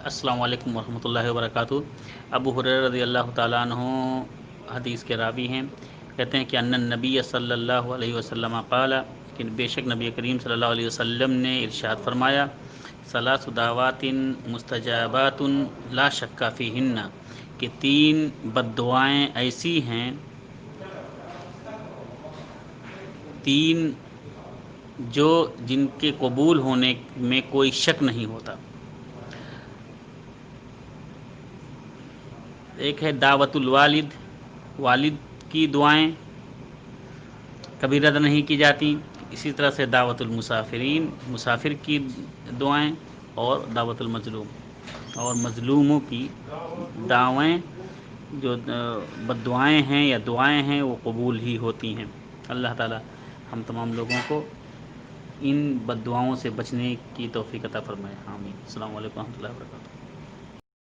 السلام علیکم ورحمۃ اللہ وبرکاتہ۔ ابو ہریرہ رضی اللہ تعالیٰ عنہ حدیث کے راوی ہیں، کہتے ہیں کہ ان النبی صلی اللہ علیہ وسلم قال، کہ بے شک نبی کریم صلی اللہ علیہ وسلم نے ارشاد فرمایا، ثلاث دعوات مستجابات لا شک فیہن، کہ تین بد دعائیں ایسی ہیں، تین جو جن کے قبول ہونے میں کوئی شک نہیں ہوتا۔ ایک ہے دعوت الوالد، والد کی دعائیں کبھی رد نہیں کی جاتی۔ اسی طرح سے دعوت المسافرین، مسافر کی دعائیں، اور دعوت المظلوم، اور مظلوموں کی دعوائیں جو بد دعائیں ہیں یا دعائیں ہیں وہ قبول ہی ہوتی ہیں۔ اللہ تعالی ہم تمام لوگوں کو ان بد دعاؤں سے بچنے کی توفیق عطا فرمائے، آمین۔ السلام علیکم ورحمۃ اللہ وبرکاتہ۔